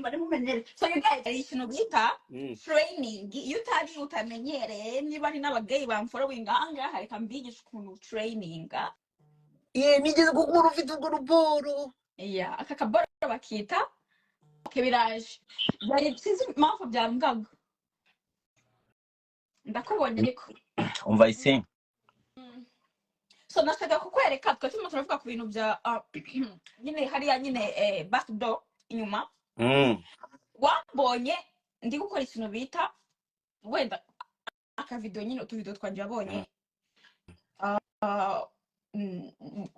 bari mumenyere. So you guys ari ikintu bita training iyo utari utamenyereye niba ari n'abagay bamfollowing ahangaha reka mbigisha ukuntu training nigeze kukubona ufite urwo ruporo aka kaboro bakita kebiraje yari sinzi impamvu byambwaga ndakubonye ariko umva ise so nashaka kukwereka twe turimo turavuga ku bintu bya nyine hariya nyine back door inyuma wambonye ndi gukora ikintu bita wenda akavideo nyine utuvideo twanje abonye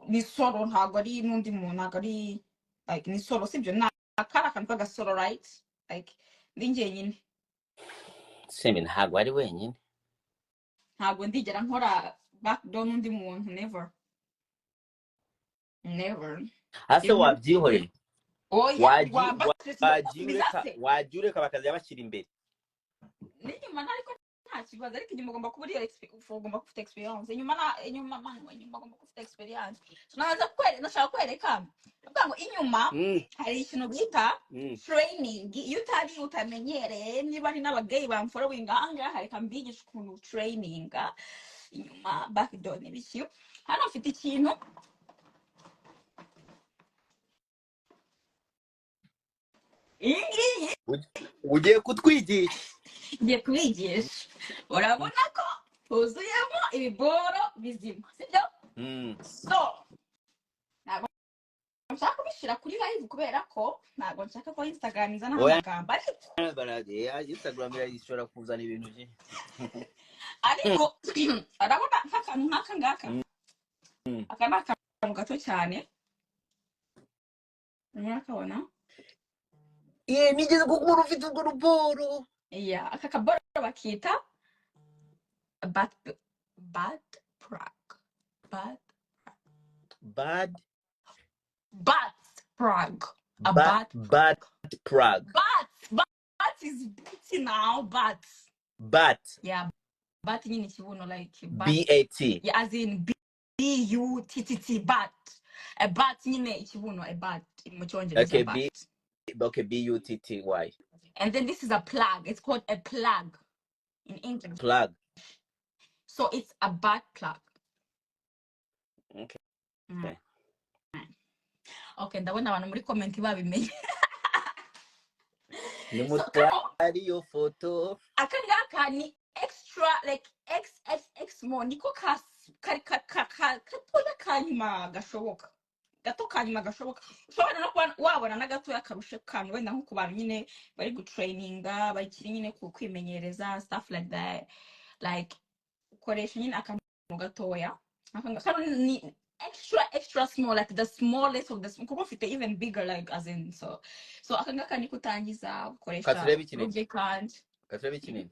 ni solo ntago ari n'undi muntu ntago ari like ni solo sibyo na akara akantu k'agasolo right like ndi njyenyine sembe ntago ari wenyine ntabwo ndigera nkora backdoor n'undi muntu never ase wabyihoreye wajureka bakaza bashyira imbere n'inyuma ariko nta kibazo ariko inyuma ugomba kuba ugomba gufite experience inyuma ugomba gufite experience nashaka kwereka ngo inyuma hari ikintu bita training iyo utari utamenyereye niba ari n'abagay bamfollowing ahangaha reka mbigisha ukuntu training inyuma backdoor n'ibiki hano mfite ikintu ugiye kutwigisha ngiye kubigisha urabona ko huzuyemo ibiboro bizima sibyo so ntabwo nshaka kubishyira kuri live kubera ko ntabwo nshaka ko Instagram izana amagambo ariko Instagram irashobora kuzana ibintu byinshi ariko arabona nk'akantu nk'aka ngaka aka ni akantu gato cyane murakabona nigeze kukubona ufite urwo ruporo aka kaboro bakita bad plug bat is beauty now but nyine kibuno like BAT as in BUTTT bat nyine ikibuno bat mu cyongereza bat okay BUTTY and then this is a plug. It's called a plug in English. Plug. So it's a butt plug. Okay. Okay, ndabona abantu muri comment babimenye. Ni mutari yo photo. Akangaka ni extra like XXX more niko katoya kanyuma gashoboka. Gato kanyuma gashoboka ushobora no kuba wabona na gato yakarushe kantu wenda nko ku bantu nyine bari gutraininga bakiri nyine kwimenyereza stuff like that like ukoresha nyine akantu gatoya akangaka ni extra small like the smallest of the small kuko ufite even bigger like as in so akangaka ni kutangiza ukoresha lubricant kasebe kinini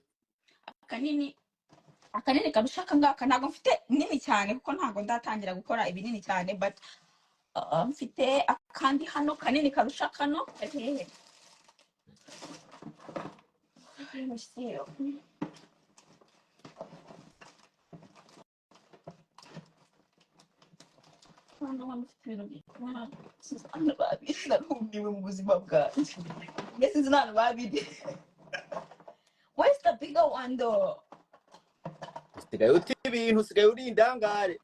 akanini karusha akangaka ntabwo mfite nini cyane kuko ntabwo ndatangira gukora ibinini cyane but mfite akandi hano kanini karusha kano hehe mu buzima bwanjye mbese izi ntabwo babiri where's the bigger one though usigaye uti ibintu usigaye uri indangare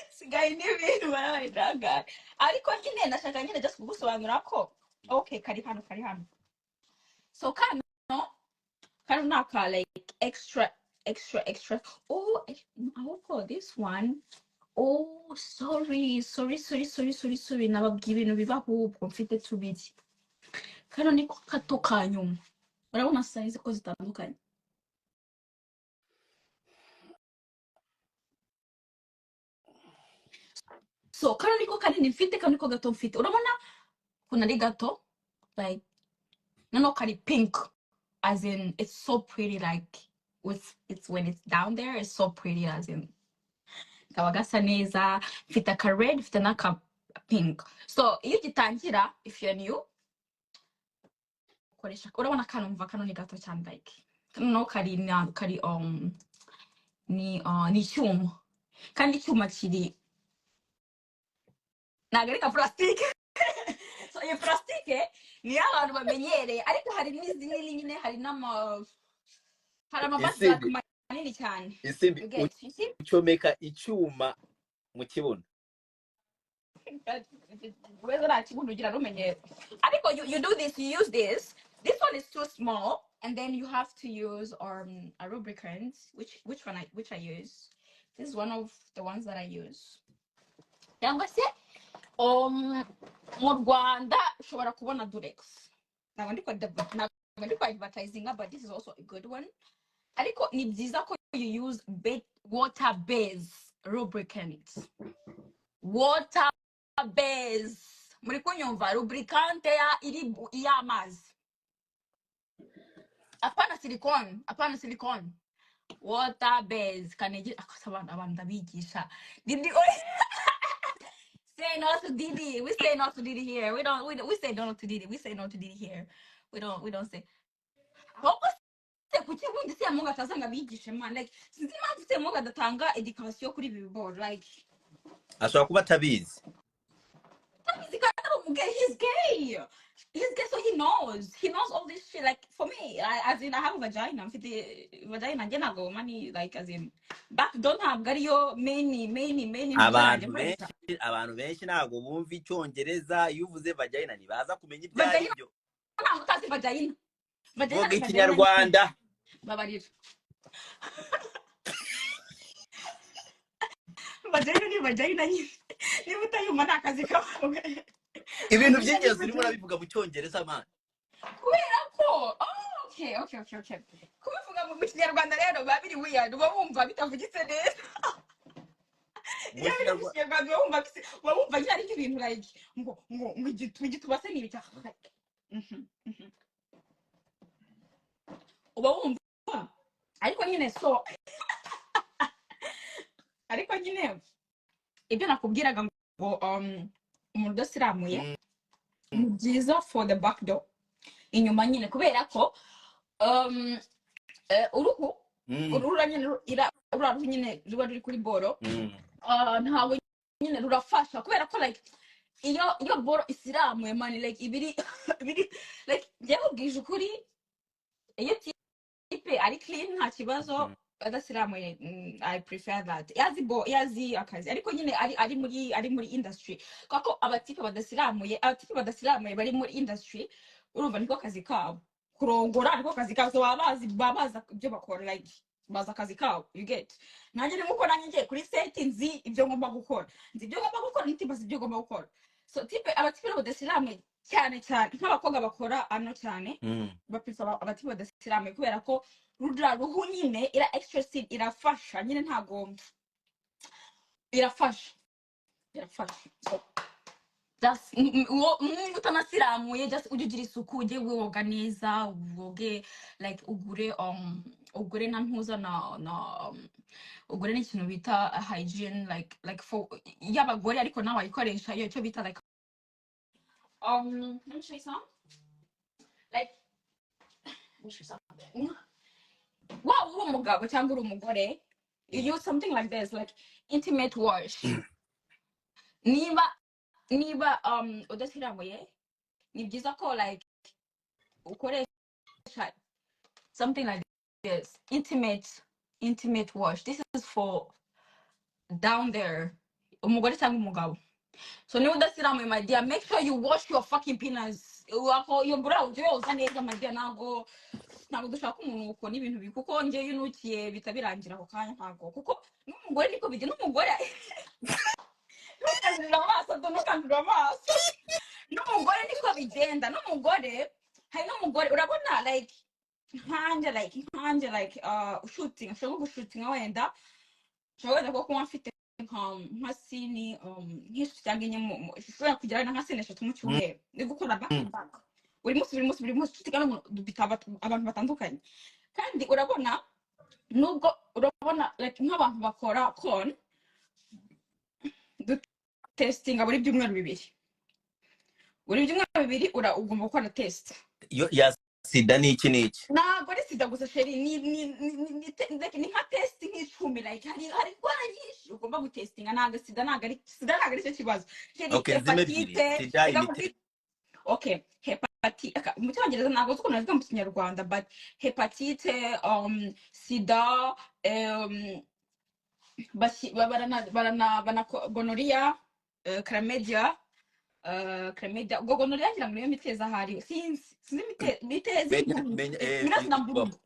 sigaye n'ibintu barabidangare ariko nyine ndashaka nyine just kugusobanura ko okay kari hano so kano naka like extra oh I will call this one oh sorry nababwiye ibintu bibaho ubwo mfite tubiri kano niko kato kanyuma urabona size ko zitandukanye so kano niko kanini mfite kano niko gato mfite urabona kuna ari gato like no kari pink as in it's so pretty like it's when it's down there it's so pretty as in kaba gasa neza mfite aka red mfite n'aka pink so iyo gitangira if you're new koresha urabona kano mva kano ni gato cyane like no kari ni icyuma kandi icyuma kiri ntabwo ari ka plastique so iyo plastique niyo abantu bamenyereye ariko hari n'izindi nyine hari amabazaka isimbi manini cyane isimbi you get you see ucomeka icyuma mu kibuno whether that you ugira rumenyere ariko you do this, you use this one is too small, and then you have to use a lubricant, which I use. This is one of the ones that I use. Cyangwa se mu Rwanda ushobora kubona Durex. Ntabwo ndi kwa advertising, but this is also a good one. Ariko ni byiza ko you use water based lubricant. Water based. Muri kunyumva lubricante y'amazi. Apana silicone. Water based. Kanegi abantu ndabigisha. Didi say no to Didi. We say no to Didi here. We say no to Didi. We say no to Didi here. We don't say. Kuki bundi se amunga tazanga bigishe man, like sinzi impamvu se amunga datanga education kuri ibi biboro, like ashobora kuba atabizi. He's gay, so he knows all this shit. Like for me, as in I have a vagina, I'm 50 vagina njye nago money, like as in back don't have gariyo many abantu benshi ntago bumva icyongereza iyo uvuze vagina ntibaza kumenya ibyo ari byo. Ntabwo utazi vagina vuga ikinyarwanda babarira. Vagina nyine niba utayumva nta kazi kawe. Ibintu by'ingenzi urimo urabivuga mu cyongereza man. Kubera ko okay. Kubivuga mu kinyarwanda rero biba biri weird, uba wumva bitavugitse neza. Iyo biri mu kinyarwanda uba wumva nyari ibintu like ngo igitubase n'ibita. Uba wumva ariko nyine so ariko nyine ibyo nakubwiraga ngo umuntu udasiramuye ni byiza for the back door inyuma nyine, kubera ko uruhu nyine ruba ruri kuri boro ntabwo nyine rurafasha, kubera ko like iyo boro isiramuye mani like ibiri like njyewe ubwije ukuri iyo tipe ari clean nta kibazo, adasiramuye I prefer that. Yazi akazi ariko nyine ari muri industry, kako abatipe badasiramuye bari muri industry urumva niko kazi kabo, kurongora niko kazi kabo, so babaza ibyo bakora, like baza akazi kabo, you get. Nanjye niko nanjye kuri set nzi ibyo ngomba gukora, ntibaza ibyo ngomba gukora. So abatipe badasiramuye cyane nk'abakobwa bakora ano cyane bapisa abatipe badasiramuye, kubera ko ruhu nyine ira extra seed irafasha nyine, ntago irafasha so just utanasiramuye just ugira isuku, ujye woga neza, woge like ugure na ntuza na ugure n'ikintu bita hygiene like for y'abagore, ariko nawe ayikoresha iyo cyo bita like let me show you some like wow, uri umugabo cyangwa uri umugore, you use something like this, like intimate wash. niba udasiramuye ni byiza ko like ukoresha something like this, intimate wash. This is for down there, umugore cyangwa umugabo. So niba udasiramuye my dear, make sure you wash your fucking penis. Iyo bura uyoza neza my dear, ntabwo dushaka umuntu ukora ibintu bibi, kuko njye yunukiye bitabirangira ako kanya, ntabwo kuko n'umugore niko bige, n'umugore ntukandura amaso n'umugore niko bigenda, n'umugore hari n'umugore urabona like nkanjye like shooting, ashobora gushutinga wenda ko kuba mfite nka sini nk'eshatu cyangwa enye, ushobora kugera nka sini eshatu mu cyumweru ndi gukora back to back buri munsi tutika abantu batandukanye, kandi urabona nubwo urabona like nk'abantu bakora con testinga buri byumweru bibiri ugomba gukora test ya sida n'iki ntabwo ari sida gusa sheri, ni nka test nk'icumi, like hari indwara nyinshi ugomba gutestinga, ntabwo sida ntabwo ari cyo kibazo sheri. Okay, zime ebyiri, sida okay, hepatite mu cyongereza ntabwo uzi ukuntu navuga mu kinyarwanda, but hepatite, sida, gonorrhea, chlamydia, ubwo gonorrhea ngira ngo niyo miteza ahari sinzi mitezi mitezi na mburugu,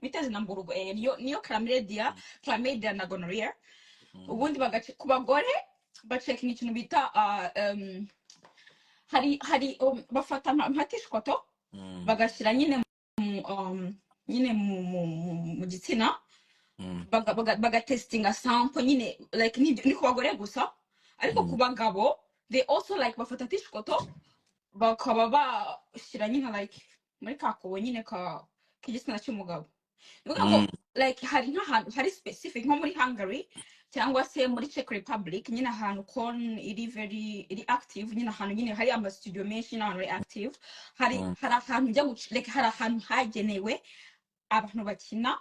mitezi na mburugu, niyo chlamydia na gonorrhea. Ubundi ku bagore bacekinga ikintu bita hari bafata mpatishwato bagashyira nyine mu gitsina, bagatestinga sample nyine like ni ku bagore gusa, ariko ku bagabo they also like bafata tishkoto bakaba bashyira nyine like muri kakobo nyine k'igitsina cy'umugabo. Ngo like hari nk'ahantu hari specific nko muri Hungary cyangwa se muri Czech Republic, nyine ahantu con iri active, nyine ahantu nyine hari ama studio menshi n'ahantu ari active, hari ahantu ujya like hari ahantu hagenewe abantu bakina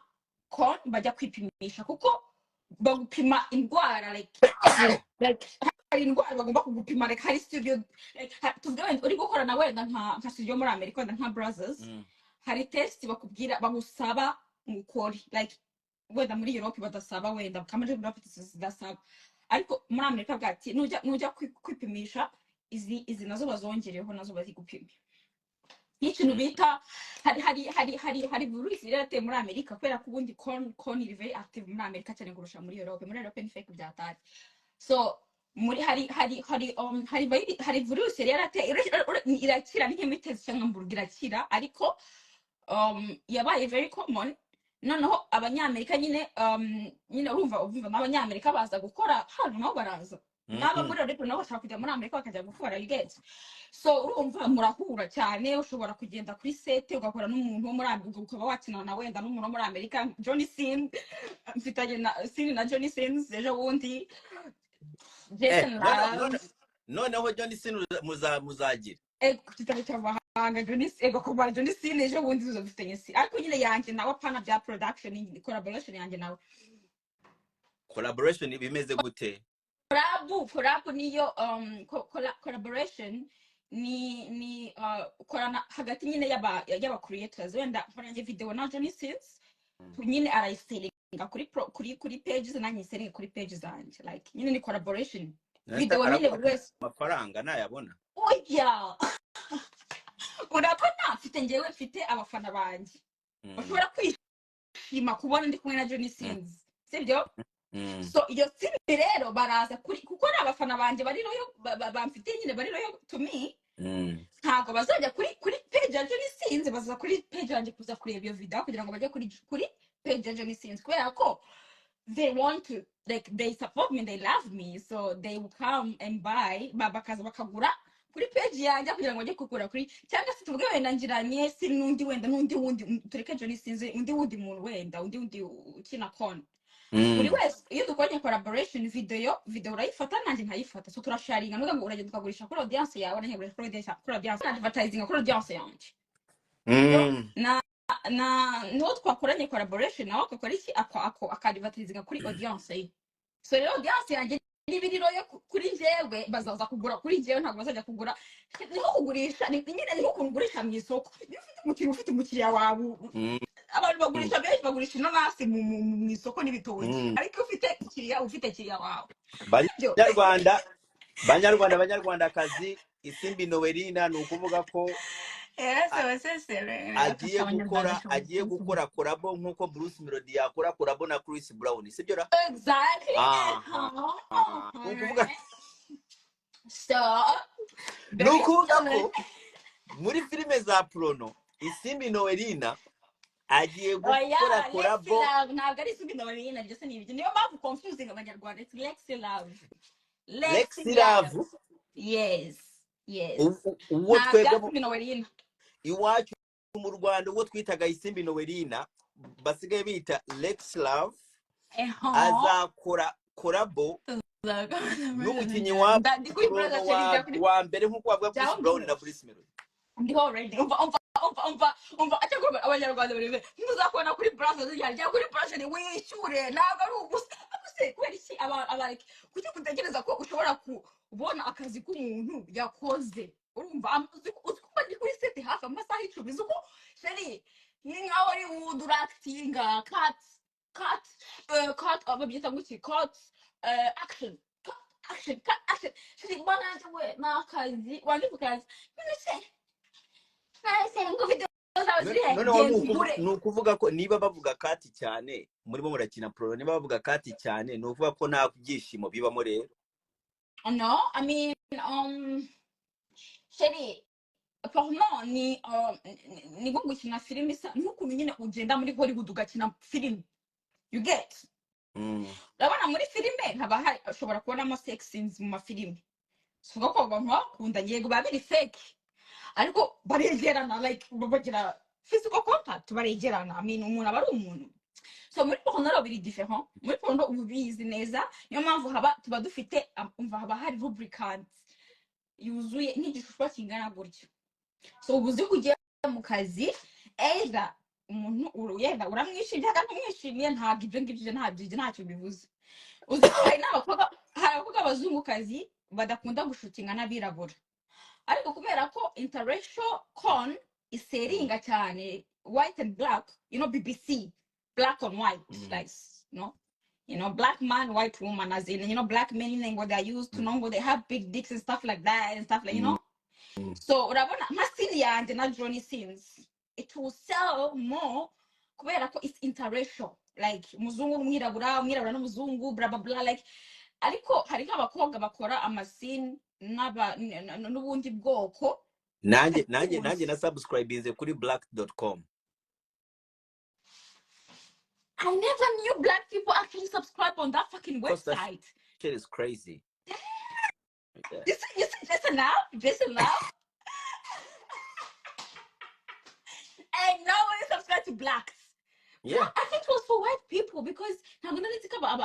con bajya kwipimisha, kuko bagupima indwara like hari indwara bagomba kugupima, like hari studio like tuvuge uri gukora na wenda nka studio muri Amerika, wenda nka Brothers, hari test bakubwira bagusaba ngukore, like wenda muri Europe badasaba, wenda kamari Europe zidasaba, ariko muri Amerika bwati nujya kwipimisha izi nazo bazongereho, nazo bazigupima. Ikintu bita hari virus irateye muri Amerika, kubera ko ubundi con iri very active muri Amerika cyane kurusha muri Europe. Muri Europe ni fake byatari, so muri hari virus irateye irakira nk'imitezi cyangwa mburugu irakira, ariko yabaye very common. Noneho abanyamerika nyine urumva n'abanyamerika baza gukora hano, nabo baraza n'aba muri Europe nabo bashaka kujya muri Amerika bakajya gukora, you get. So urumva murahura cyane, ushobora kugenda kuri sete ugakora n'umuntu wo muri Amerika, ukaba wakina na wenda n'umuntu wo muri Amerika. Johnny Sin mfitanye na Sin na Johnny Sins ejo bundi, Jason noneho Johnny Sin muzagira kitari cy'amahanga. Johnny kuba Johnny Sin ejo bundi uzofitanye si, ariko nyine yanjye nawe pana bya production collaboration yanjye nawe. Collaboration bimeze gute? Collab niyo collaboration ni korana hagati nyine y'aba creators. Wenda mfanye video na Johnny Sins, nyine arayiselinga kuri pages, nanjye selinga kuri pages zanjye, like nyine ni collaboration video nyine buri wese amafaranga nayabona. Oya urabona mfite abafana banjye bashobora kwishima kubona ndi kumwe na Johnny Sins, sibyo? So iyo sini rero baraza kuko ari abafana banjye bari royo bamfite nyine bari royo to me. Ntabwo bazajya kuri page ya Johnny Sins, baza kuri page yanjye kuza kureba iyo video kugira ngo bajye kuri page ya Johnny Sins, kubera ko they want to, like they support me, they love me, so they will come and buy, bakaza bakagura kuri page yanjye kugira ngo bajye kugura kuri, cyangwa se tuvuge wenda ngiranye si n'undi wenda wundi tureke Johnny Sins, undi muntu wenda undi ukina con. Buri wese iyo dukoranye collaboration video urayifata nanjye nkayifata, so turasharinga, nuga ngo uragenda ukagurisha kuri audience yawe, nanjye ngurisha kuri audience advertising kuri audience yanjye. Na no twakoranye collaboration nawe akakora iki akadvertising kuri audience ye. So rero audience yanjye n'ibiriro yo kuri njyewe bazaza kugura kuri njyewe, ntabwo bazajya kugura niho kugurisha, nyine niho kugurisha mu isoko. Ufite umukiriya wawe, abantu bagurisha benshi bagurisha inanasi mu isoko n'ibitoki, ariko ufite ikiriya wawe. Banyarwandakazi, Isimbi Noelina ni ukuvuga ko agiye gukora collabo nkuko Bruce Melody yakora collabo na Chris Brown, sibyo ra? Exactly. Ukuvuga so nukuvuga ko muri filime za Prono Isimbi Noelina agiye gukora collabo. Ntabwo ari Isimbi Noelina, byose ni ibyo, niyo mpamvu confusing abanyarwanda. It's Lexi Love. Yes. Uwo twebwe iwacu mu Rwanda uwo twitaga Isimbi Noelina basigaye bita Lexi Love, azakora collabo n'umukinnyi wa mbere nkuko bavuga Chris Brown na Bruce Melody. Ndiho ready. Umva acyagomba abanyarwanda bari muzakubona kuri Brothers yajya kuri passion wishyure, ntabwo ari ubusa. Kubera iki kuki kutegereza ko ushobora kubona akazi k'umuntu yakoze urumva uzi ko ndi kuri seti hafi amasaha 10 uzi ko sheri ni nkaho ari udurakitinga cut babyita guki cut action action sheri bana we nakazi wandi kukazi nase ngo video zawe ziri noneho ni ukuvuga ko niba bavuga kati cyane murimo murakina pro niba bavuga kati cyane ni ukuvuga ko nta byishimo bibamo rero. No, I mean sheri apparemment ni nko gukina filime isa nk'ukuntu nyine ugenda muri Hollywood ugakina filime you get urabona muri filime haba hari ushobora kubonamo sex scenes mu mafilime suvuga ko abantu bakunda yego babiri fake ariko baregerana like bagira physical contact baregerana I mean umuntu aba ari umuntu so muri porno rero biri different muri porno ubizi neza niyo mpamvu tuba dufite umva haba hari lubricant yuzuye nk'igishusho kingana gutyo so ubuzi kugiye mu kazi either umuntu yenda uramwishimiye kandi umwishimiye ntabwo ibyo ngibyo ntacyo bivuze uzi ko hari abakobwa abazungukazi badakunda gushutinga n'abirabura ariko kubera ko interracial con iseringa cyane white and black you know BBC black on white like you know black man white woman as in you know black men and what they used to know what they have big dicks and stuff like that and stuff like you know so urabona nka scene yanjye na Johnny Sins it will sell more kubera ko it's interracial like umuzungu n'umwirabura n'umuzungu blah blah blah like ariko hari nk'abakobwa bakora amascene n'ubundi bwoko nanjye na subscribe kuri black.com. I never knew black people actually subscribe on that fucking website. Shit is crazy. You see, just enough. And nobody subscribe to blacks. Yeah. I think it was for white people because I'm gonna think about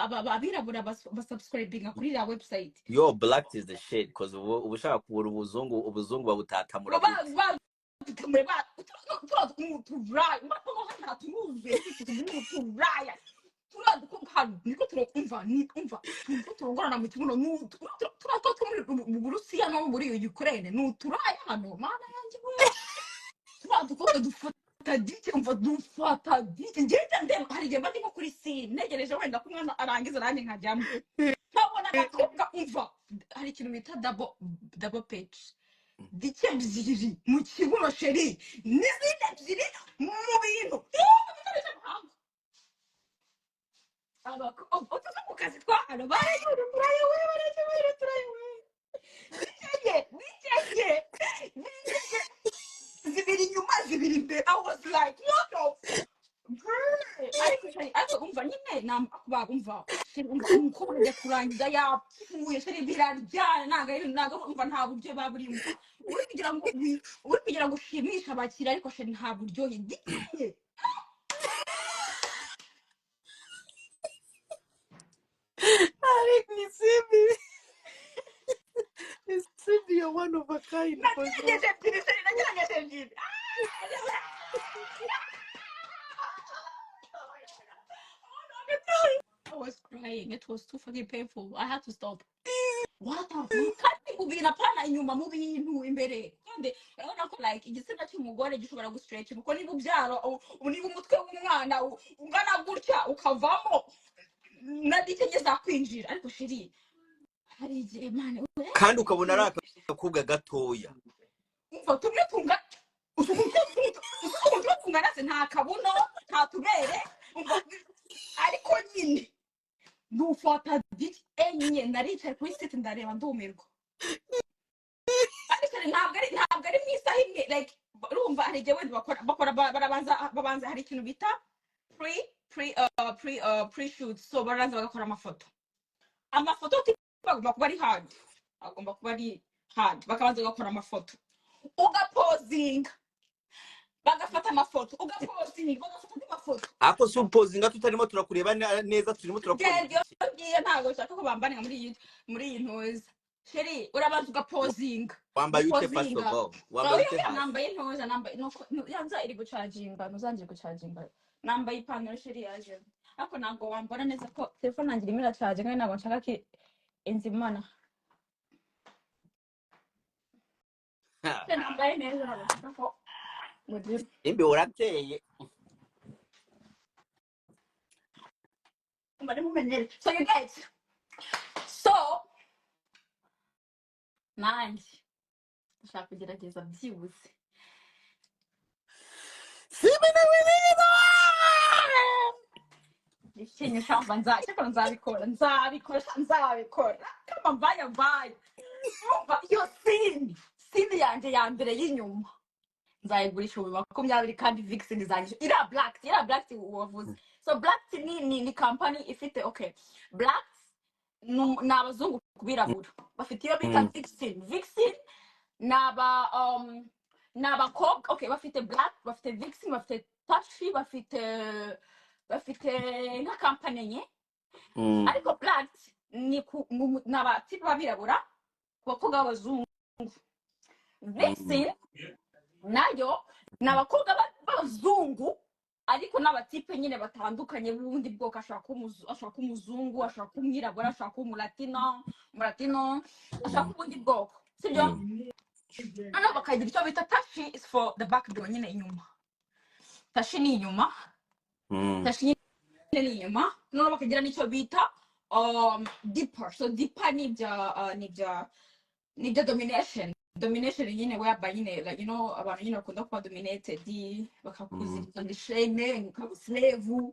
subscribing kuri that website. Yo, black is the shit because ubushaka kubura ubuzungu babutatamura. dufata ngende hari mba ndimo kuri scene negereje wenda ko umwana arangiza nanjye nkajyamo nkabona abakobwa umva hari ikintu bita double page dike ebyiri mu kibuno sheri n'izindi ebyiri mu bintu abakobwa mu kazi twahano zibiri inyuma zibiri imbere I was like what the ariko umva nyine umva umukobwa ajya kurangiza yapfuye sheri biraryana ntago umva nta buryo baburimo uri kugira ngo ushimishe abakiriya ariko sheri nta buryohe diye Cindy, you're one of a kind. I was crying. It was too fucking painful. I had to stop. What the fuck? Kandi kubira pana inyuma mu bintu imbere. Kandi urabona ko like igitsina cy'umugore gishobora gustretch kuko niba ubyaro niba umutwe w'umwana ungana gutya ukavamo nadike za kwinjira ariko shiri hari igihe mane kandi ukabona ari akakobwa gatoya umva tumwe tunga usukumva tungana se nta kabuno nta tubere umva ariko nyine dufata dike enye naricaye kuri site ndareba ndumirwa ariko ntabwo ari mu isaha imwe like urumva hari igihe wenda bakora babanza hari ikintu bita pre shoot so baranza bagakora amafoto bagomba kuba ari hard bakabanza bagakora amafoto ugapozinga bagafata amafoto ugapozinga bagafata amafoto ako supposinga tutarimo turakureba neza turimo turakora ntago nshaka ko bambanira muri iyi ntoza sheri urabanza ugapozinga wambaye ute first of all wambaye ute nambaye intoza yanza iri gucaginga ntuzangiye gucaginga nambaye ipantaro sheri yaje ariko ntabwo wambona neza ko telefone yanjye irimo iracaginga kandi ntabwo nshaka ko inzimana nambaye neza urabona ko mugira imbe urateye. mbari mumenyere. So you guys, so nanjye ndashaka kugerageza byibuze ikintu shamba nzabikora kama mbaye umva iyo sini yanjye ya mbere y'inyuma nzayigurisha 20 kandi vixen zanjye ira black wavuze. So black ni company ifite okay black ni abazungu kubirabura bafite iyo bita vixen n'abakobwa okay bafite black bafite vixen bafite tashi bafite nka company nye ariko black ni n'abatipe babirabura abakobwa b'abazungu. Vixen nayo n'abakobwa b'abazungu ariko n'abatipe nyine batandukanye b'ubundi bwoko ashaka umuzungu ashaka umwirabura ashaka umulatino ashaka ubundi bwoko sibyo. Noneho bakagira icyo bita tashi is for the back door nyine inyuma. Tashi ni inyuma noneho bakagira n'icyo bita deeper. So deeper ni ibya domination nyine whereby nyine like you know abantu nyine bakunda kuba dominated bakakuzirikana ishene ukabuslave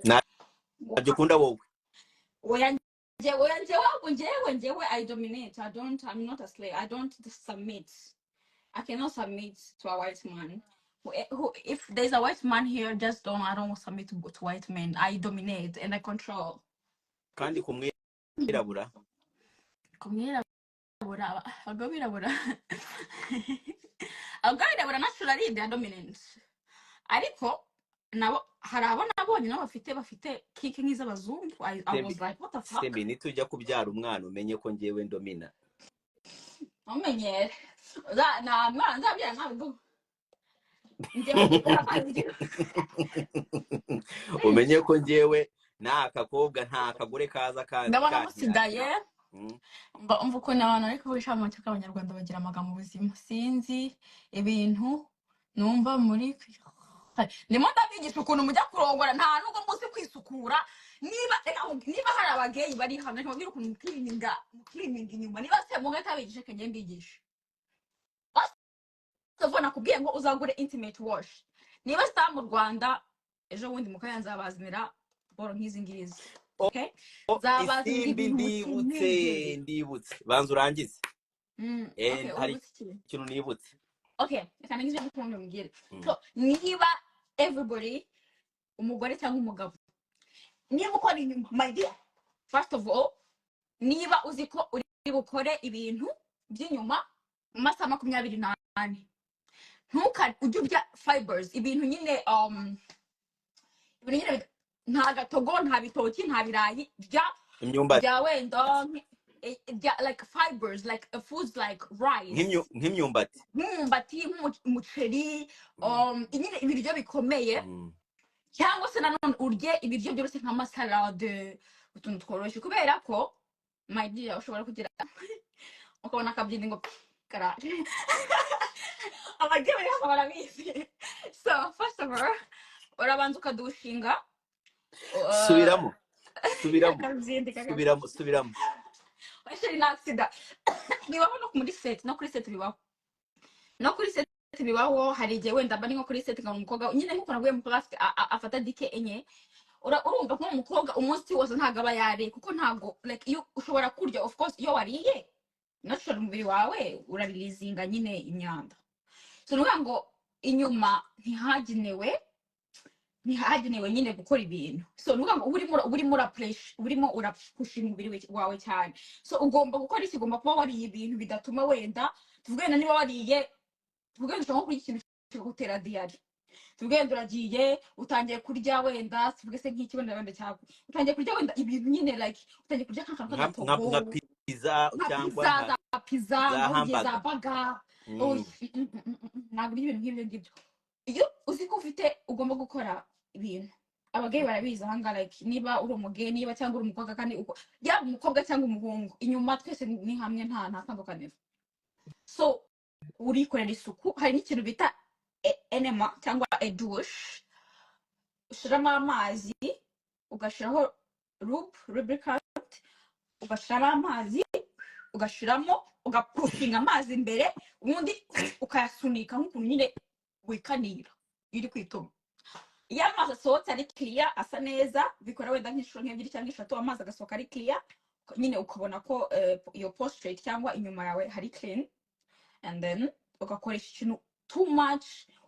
nabyo ukunda wowe. oya njyewe I dominate. I'm not a slave. I don't submit. I cannot submit to a white man. If there's a white man here, I don't submit to white men. I dominate and I control. Kandi kumwirabura abagabirabura naturally they are dominant ariko nabo hari abo nabonye nabo bafite kiki nk'iz'abazungu. I was like what the fuck. Sembi nitujya kubyara umwana umenye ko ngewe ndomina. Umenyere na mwana nzabyara ntabwo umenye ko ngewe nta kakobwa nta kagore kaza kandi ndabona musidaye umva uko n'abantu ariko bisha mu cyaka abanyarwanda bagira amagambo ubuzima sinzi ibintu numva muri ndimo ndabigisha ukuntu mujya kurongora nta nubwo muzi kwisukura. Niba hari abageyi bari hamwe ntibabwira ukuntu cleaning inyuma niba se mu gata bigisha kenge mbigisha tuvona kubwiye ngo uzagure intimate wash. Niba sta mu Rwanda ejo wundi mukayanza bazimira boro nk'izi ngizi okay isimbi ndibutse banza urangize hari ikintu nibutse okay kana ngize gukunde mbwire. So niba everybody umugore cyangwa umugabo niba ukora inyuma my dear first of all niba uzi ko uri bukore ibintu by'inyuma mu masaha 28 ujye urya fibers ibintu nyine nta gatogo nta bitoki nta birayi bya wenda like fibers like foods like rice nk'imyumbati nk'umuceri nyine ibiryo bikomeye cyangwa se nanone urye ibiryo byose nk'amasalade utuntu tworoshye kubera ko my dear ushobora kugira ukabona akabyina ngo karaje abagebe barabizi. So first of all urabanza ukadushinga subiramo Actually not sida nibaho no muri set no kuri set bibaho hari igihe wenda bari nko kuri set ngo umukobwa nyine nkuko naguye umukobwa afata dike enye urumva ko umukobwa umunsi wose ntago aba yare kuko ntago like iyo ushobora kurya of course iyo wariye natural umubiri wawe urarilizinga nyine imyanda. So nuvuga ngo inyuma ntihagenewe nyine gukora ibintu. So nuvuga ngo urimo urapusha umubiri wawe cyane. So ugomba gukora iki ugomba kuba wariye ibintu bidatuma wenda tuvugana niba wariye tuvugana nko kuri ikintu cyo gutera diary tugenda uragiye utangiye kurya wenda tuvuge se nk'iki wenda cyangwa utangiye kurya wenda ibintu nyine like utangiye kurya nka pizza cyangwa za baga ntabwo ibintu nk'ibyo iyo uzi ko ufite ugomba gukora ibintu abagabo barabizi ahanga like niba uri umugabo niba cyangwa uri umukobwa kandi yaba umukobwa cyangwa umuhungu inyuma twese ni hamwe nta tandukaniro. So urikorera isuku. Hari n'ikintu bita enema cyangwa edouche, ushiramo amazi ugashiraho lubricant, ugashiramo amazi, ugashiramo, ugapushinga amazi imbere, ubundi ukayasunika nk'ukuntu nyine wikanira iri kwituma. Iyo amazi asohotse ari clear asa neza, bikora wenda nk'inshuro nk'ebyiri cyangwa eshatu, amazi agasohoka ari clear, nyine ukabona ko iyo prostate cyangwa inyuma yawe hari clean. And then ugakoresha ikintu too much,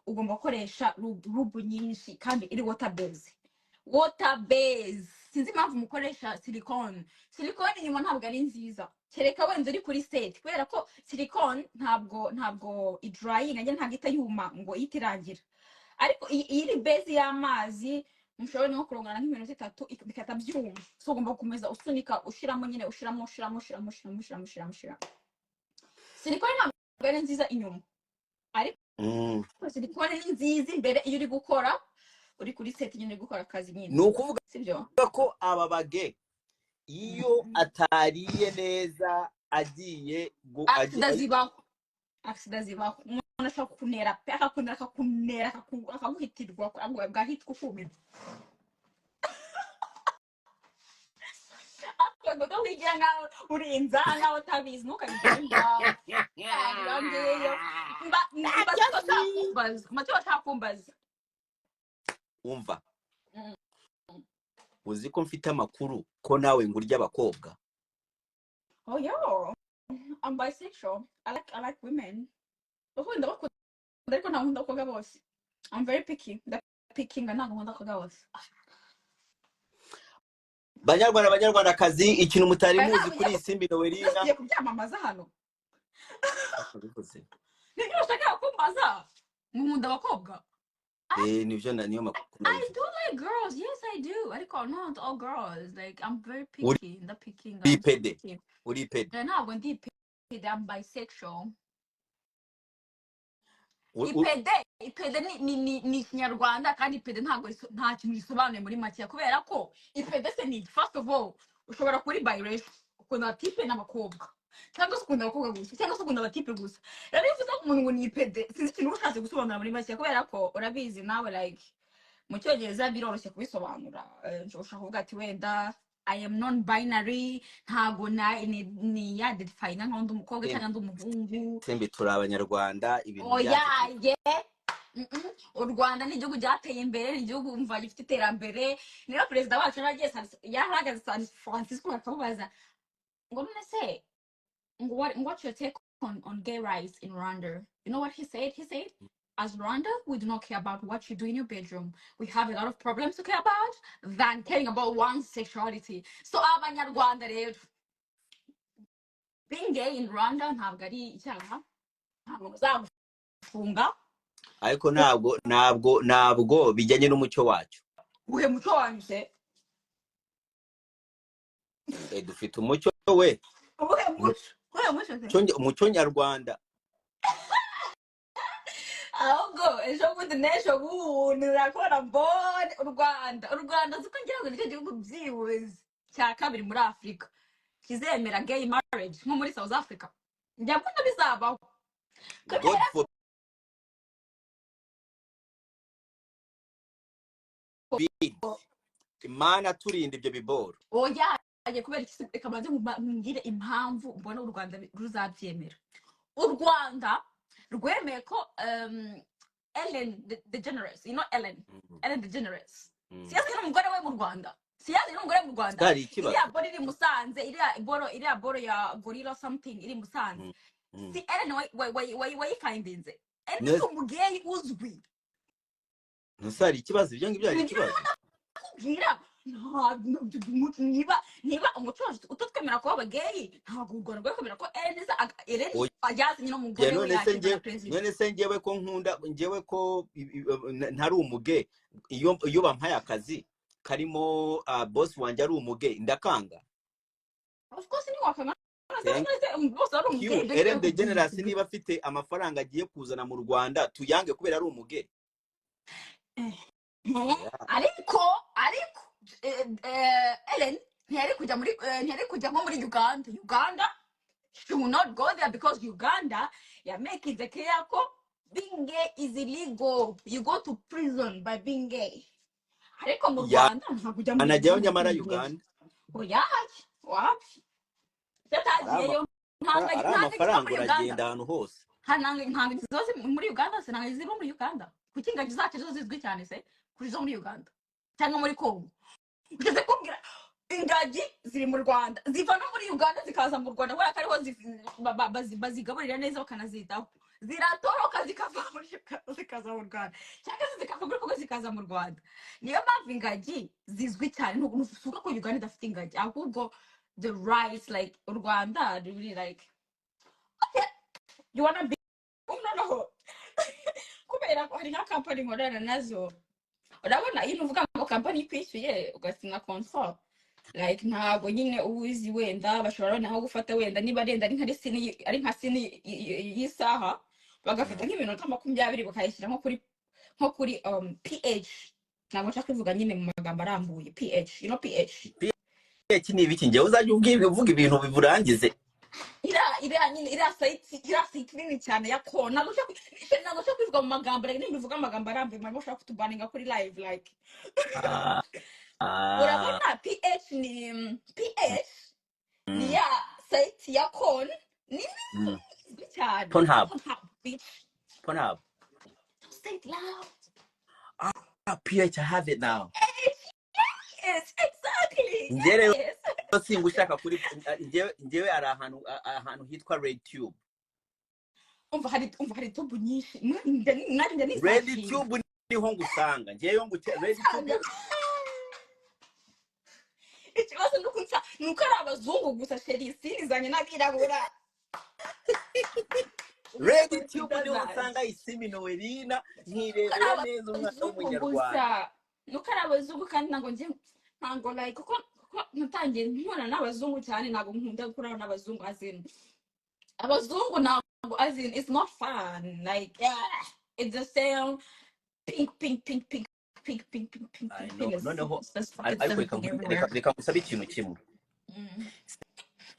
ugomba gukoresha rubu nyinshi kandi iri water base. Sinzi impamvu mukoresha silicone inyuma ntabwo ari nziza, kereka wenda uri kuri set, kubera ko silicone ntabwo idrying ajya, ntabwo itayuma ngo itirangira. Ariko iri base y'amazi mushobora no kurongana nk'iminota 3 bikata byuma, so ugomba gukomeza usunika, ushiramo nyine, ushiramo. Silicone ntabwo ari nziza inyuma, ariko silicone ni nziza imbere iyo uri gukora, uri kuri set nyine uri gukora akazi nyine. ni ukuvuga sibyo ko aba bage iyo atariye neza agiye accident zibaho. Umuntu ashobora kukunera pe, akakunera akaguhitirwa, agahitwa ukumira. Ngo wigira nkaho urinza nkaho utabizi, ntukabigenda Mateo atakumbaza. umva, uzi ko mfite amakuru ko nawe ngurya abakobwa. Oh yo, I'm bisexual. I like women. Ukunda bakunda ariko nta nkunda abakobwa bose. I'm very picky. Picking ntabwo nkunda abakobwa bose. Banyarwandakazi, ikintu mutari muzi kuri Isimbi Noeline. Ngiye kubyamamaza hano. Nibyo ushaka kumbaza? Nkunda abakobwa. Nivyo niyo makuru. I do like girls. Yes, I do. Ariko not all girls. Like I'm very picky. The picking. Uri pede. Ntabwo ndi pede, I'm bisexual. Ipede ni Kinyarwanda, kandi ipede ntabwo nta kintu gisobanuye muri make, kubera ko ipede se ni, first of all, ushobora kuri biracial, ukunda tipe n'abakobwa, cyangwa se ukunda abakobwa gusa, cyangwa se ukunda abatipe gusa. Rero iyo uvuze ko umuntu ngo ni ipede, sinzi ikintu ushatse gusobanura muri make, kubera ko urabizi nawe, like mu Cyongereza biroroshye kubisobanura. Ushobora kuvuga ati wenda I am non-binary, ntago ni define nkaho ndi umukobwa cyangwa ndi umuhungu. Sembe turi Abanyarwanda, ibintu u Rwanda ni igihugu cyateye imbere, ni igihugu mva gifite iterambere. Niyo perezida wacu yarahagaze San Francisco akamubaza ngo none se what's your take on gay rights in Rwanda? You know what he said? He said, as Rwanda, we do not care about what you do in your bedroom. We have a lot of problems to care about than caring about one's sexuality. So Abanyarwanda rero, being gay in Rwanda ntabwo ari icyaha, ntabwo bazagufunga. Ariko ntabwo bijyanye n'umucyo wacu. Uhe mucyo wanyu se? Dufite umucyo we. Uhe mucyo se? Umucyo nyarwanda. Ahubwo ejo bundi n'ejo bundi urakora mbone u Rwanda zuko ngira ngo nicyo gihugu byibuze cya kabiri muri Afurika kizemera gay marriage nko muri South Africa. Njya mbona bizabaho. Imana turinde ibyo biboro. Oya, kubera iki kamaze ngire impamvu mbona u Rwanda ruzabyemera. U Rwanda rwemeye ko Ellen DeGeneres, you know Ellen DeGeneres, siyazi n'umugore we mu Rwanda, iriya boro iri Musanze, iriya boro ya Gorilla something iri Musanze, si Ellen wayifindinze. Ellen umugeyi uzwi. Ntusari ikibazo, ibyo ngibyo ari ikibazo. Kubwira niba umuco utotwemera ko abageyi, ntabwo u Rwanda rwekomera ko Ellen ajyazanye n'umugore we yakira president. None se njyewe ko nkunda, njyewe ko ntari umuge, iyo bampaye akazi karimo boss wanjye ari umuge ndakanga. Of course ni wakanga. Ellen DeGeneres niba afite amafaranga agiye kuzana mu Rwanda tuyange kubera ari umuge. Ariko Ellen ntiyari kujya nko muri Uganda. She will not go there because Uganda ya make it clear ko being gay is illegal. You go to prison by being gay. Ariko mu Rwanda ntabwo ujya muri yanajyayo prison nyamara being gay. Uganda Oya, wapi? Yatagiyeyo ari amafaranga muri uragenda Uganda. ahantu hose. Ntabwo zose muri Uganda se ntabwo ziba muri Uganda. Kuki ingagi zacu zo zizwi cyane se kuri zo muri Uganda cyangwa muri Congo? Ugeze kumbwira ingagi ziri mu Rwanda ziva no muri Uganda zikaza mu Rwanda kubera ko ariho bazigaburira neza bakanazitaho, ziratoroka zikava muri Uganda zikaza mu Rwanda cyangwa se zikava muri Congo zikaza mu Rwanda. Niyo mpamvu ingagi zizwi cyane. Ntuvuga ko Uganda idafite ingagi, ahubwo the rights like u Rwanda really like okay, you wanna be noneho kubera ko hari nka company nkorana nazo, urabona iyo uvuga ngo company ikwishyuye ugasinya consult like ntabwo nyine uwizi wenda bashobora naho gufata wenda niba arenda ari nka sini y'isaha bagafata nk'iminota 20 bakayishyira nko kuri ph. Ntabwo nshaka kuvuga nyine mu magambo arambuye ph, you know ph ni ibiki njye uzajya uvuga ibintu biburangize. ira site nini cyane ya ko ntabwo nshaka kuvuga mu magambo like nibivuga amagambo arambuye mara mushaka kutubaninga kuri live like urabona ph ni ya site ya kon nini cyane Pornhub. Pornhub. Say it loud. PH, I have it now. Yes, exactly. Njyewe singa ushaka kuri njyewe ari ahantu hitwa RedTube. Umva hari tube nyinshi. RedTube niho ngusanga. Njyewe RedTube. Ikibazo nuko ari abazungu gusa sheri sinizanye n'abirabura. RedTube niho usanga Isimi Noelina nkirebera neza umwana w'umunyarwanda. Nuko ari abazungu kandi ntabwo like kuko natangiye nkora n'abazungu cyane, ntabwo nkunda gukorana n'abazungu azin. Abazungu ntabwo azin, it's not fun like it's the same pink. I know. Noneho reka ngusabe ikintu kimwe.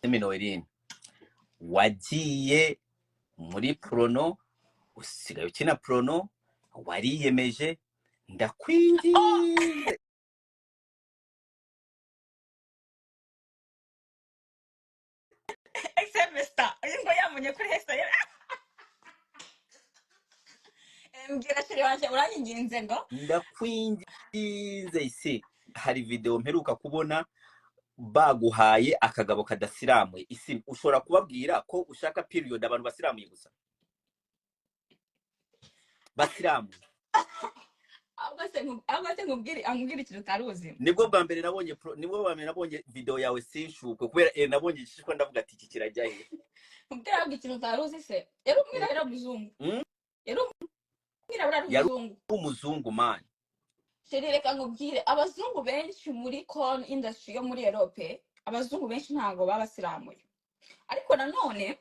Isimi Noelina wagiye muri prono usigaye ukina prono wariyemeje ndakwinginze. Semester ngo yamunye kuri hesa mbwira sheri wanje uranyinginze ngo ndakwinginze isi hari video mperuka kubona baguhaye akagabo kadasiramuye. Isi ushobora kubabwira ko ushaka period abantu basiramuye gusa basiramuye. ahubwo se nkubwire ikintu utaruzi. Nibwo bwa mbere nabonye video yawe sinshuke kubera nabonye ishishwa ndavuga ati iki kirajya he. Mbwira ahubwo ikintu utaruzi se yari umwirabura muzungu. Yari umwirabura umuzungu man. Sheri reka nkubwire abazungu benshi muri con industry yo muri Europe, abazungu benshi ntabwo babasiramuye, ariko nanone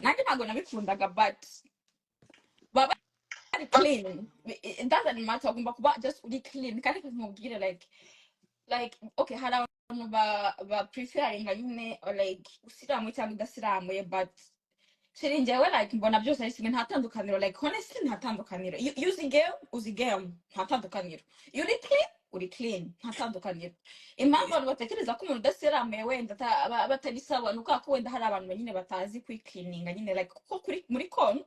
nanjye ntabwo nabikundaga but baba ari clean. It doesn't matter ugomba kuba just uri clean kandi nkubwire like okay hari abantu ba preferring nyine like usiramuye cyangwa udasiramuye but sheri njyewe like mbona byose ari kimwe, nta tandukaniro like honestly nta tandukaniro. Uzi game nta tandukaniro. Uri clean nta tandukaniro. Impamvu abantu batekereza ko umuntu udasiramuye wenda batabisaba nuko ko wenda hari abantu nyine batazi kwicleaninga nyine like kuko muri con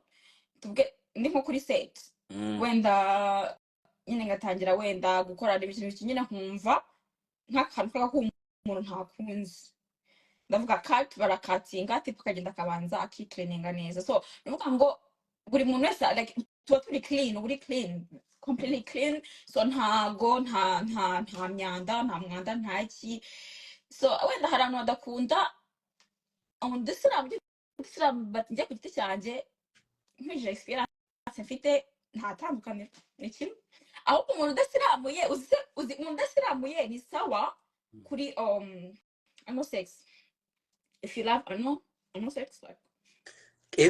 tuvuge ndi nko kuri set wenda nyine ngatangira wenda gukora ibintu nyine nkumva nk'akantu k'umuntu ntakunze ndavuga cut barakatinga tipo kagenda kabanza akicleaninga neza. So ndavuga ngo buri muntu wese like tuba turi clean, uri clean completely clean, so nta myanda nta mwanda nta ki. So wenda hari abantu badakunda ndisiramu but njye ku giti cyanjye nk'ije experience mfite nta tandukaniro ni kimwe. Ahubwo umuntu udasiramuye uzi umuntu udasiramuye ni sawa kuri anal sex. If you love anal sex like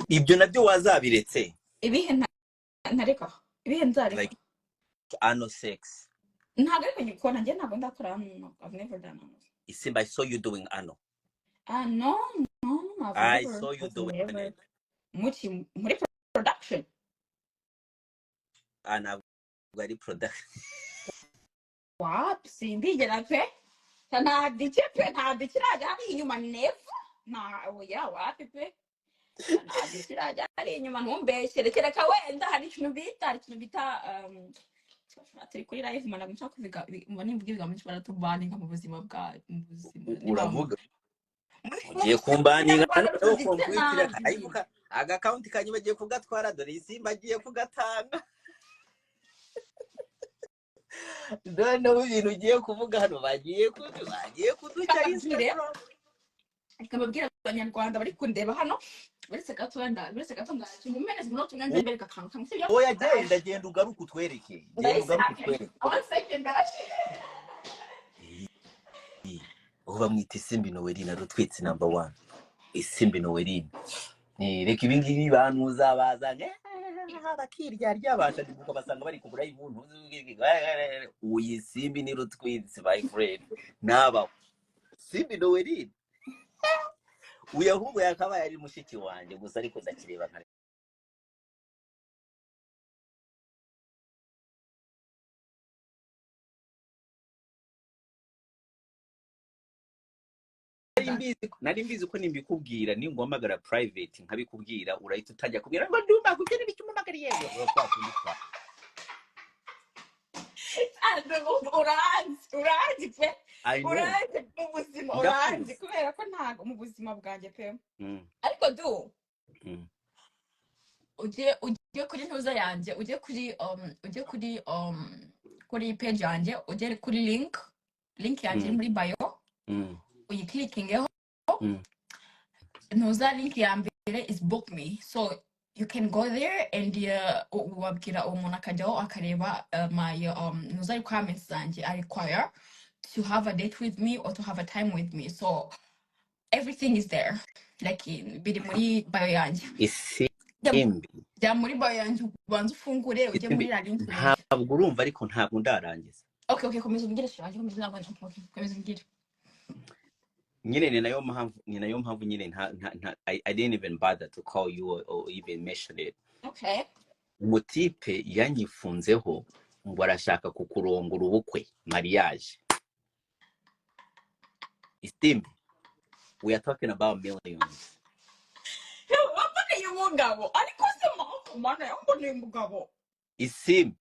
ibyo nabyo wazabiretse ibihe ntareka ibihe nzareka like anal sex ntabwo ariko nyikora njye ntabwo ndakora I've never done anal. I saw you doing anal. No, I saw you doing it. muri production ntabwo ari production. wapi sindigera pe ntabwo ikirajya hari inyuma never oya wapi pe ntabwo ikirajya hari inyuma ntumbeshyere kereka wenda hari ikintu bita turi kuri live mana nshaka kuvuga mbona imvuga ibigambo baratubaninga mu buzima uravuga ugiye kumbaninga no kompuitira ayibuka agakaunti kanyu bagiye kugatwara dore isimba agiye kugatanga none ibintu ugiye kuvuga hano bagiye kuduca ikababwira abanyarwanda bari kundeba hano beretse gato ndaje mu mezi munota nyanze mbere gakantu kamwe sibyo oya genda ugaruka utwereke uba mwita Isimbi Noeline rutwitsi number 1 Isimbi Noeline reka ibingibi banuza bazanye bakirya ryabasha kuko basanga bari kugura ibintu uyisimbi ni rutwitsi my friend naba Isimbi Noeline uyahubwo yakaba yari mushiki wanje gusa ariko ndakireba nkare nari mbizi ko nimbikubwira ninguhamagara private nkabikubwira urahita utajya kubwira ngo ndumva kubwira ibiki umamagariye uranzi pe uranzi mu buzima uranzi kubera ko ntago mu buzima bwanjye pe ariko ugiye kuri ntuza yanjye ugiye kuri page yanjye ugiye kuri link yanjye muri bio uyiklikingeho ntuza link ya mbere is book me so you can go there and wabwira umuntu akajyaho akareba my ntuza requirements zanjye I require to have a date with me or to have a time with me so everything is there like biri muri bio yanjye jya muri bio yanjye ubanza ufungure ujye muri la link ntabwo urumva ariko ntabwo ndarangiza okay komeza umbwire shanje komeza umbwire nyine ni nayo mpamvu nyine I didn't even bother to call you or even mention it okay umutipe yanyifunzeho ngo arashaka kukurongora ubukwe mariage Isimbi we are talking about millions waboneye umugabo ariko se mana yamboneye umugabo Isimbi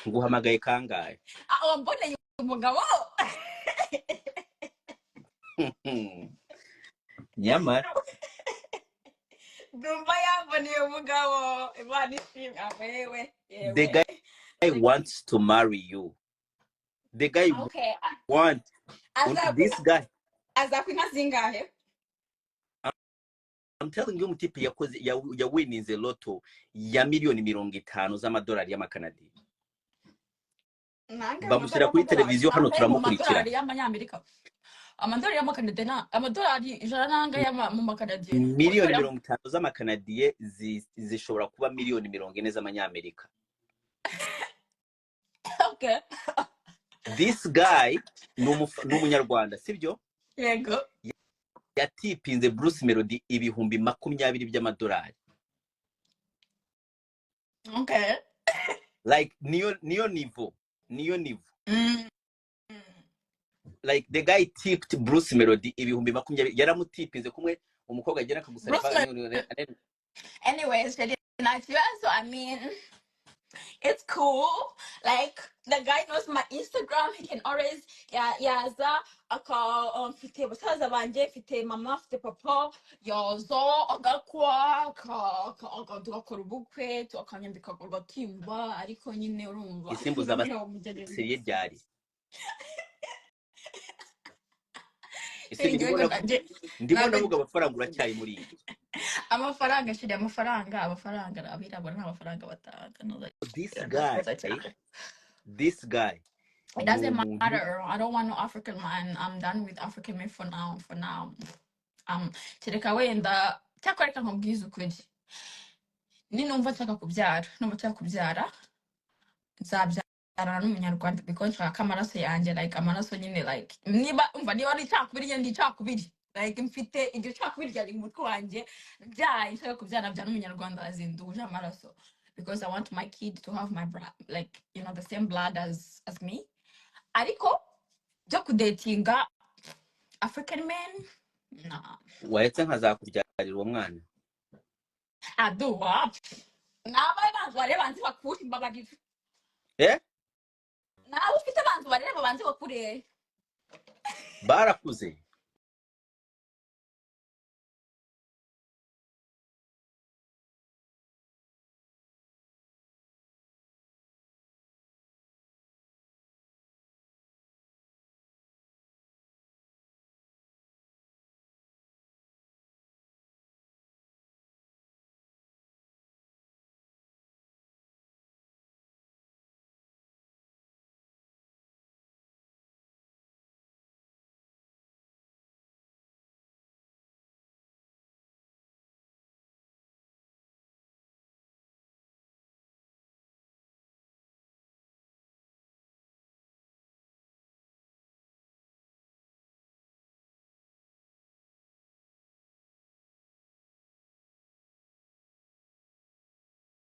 nguhamagaye kangahe waboneye umugabo nyamara ndumva yamboneye umugabo imana ishimwe wewe the guy wants to marry you the guy wants this guy azakwina zingahe I'm telling you umutipe yakoze yawininze loto ya $50,000 z'amadolari y'amakanadi bamushyira kuri televiziyo hano turamukurikira amadolari y'amakanadiye amadolari ijana mu makanadiye $50,000 z'amakanadiye zishobora kuba $40,000 z'amanyamerika okay this guy ni umunyarwanda sibyo yego yatipinze Bruce Melody $20,000 by'amadolari okay like niyo niveau like the guy tipped Bruce Melody $20,000 yaramutipinze kumwe umukobwa agera akagusaba anyways so I mean it's cool like the guy knows my Instagram he can always yaza mfite basaza banje mfite mama mfite papa yaza agakwa tugakora ubukwe tukanyambika agatimba ariko nyine urumva Isimbi zaba seriye ryari ndimo ndavuga amafaranga uracyari muri iyi amafaranga shiri amafaranga abirabura n'amafaranga batanga this guy it doesn't matter I don't want no African man I'm done with African men for now kereka wenda cyakwereka nkubwiza ukuri numva nshaka kubyara nzabyarana n'umunyarwanda because nshaka amaraso yanjye like amaraso nyine like niba ari icyakubiri like mfite ibyo nshaka kubiryana mu mutwe wanjye byaye nshaka kubyana bya n'umunyarwanda azinduje amaraso because I want my kid to have my like you know the same blood as me ariko byo kudatinga African men nah waretse nkazakubyarira uwo mwana aduwa nabaye bantu bareba banzi bakuri mbabarira nawe ufite bantu bareba banzi bakure barakuze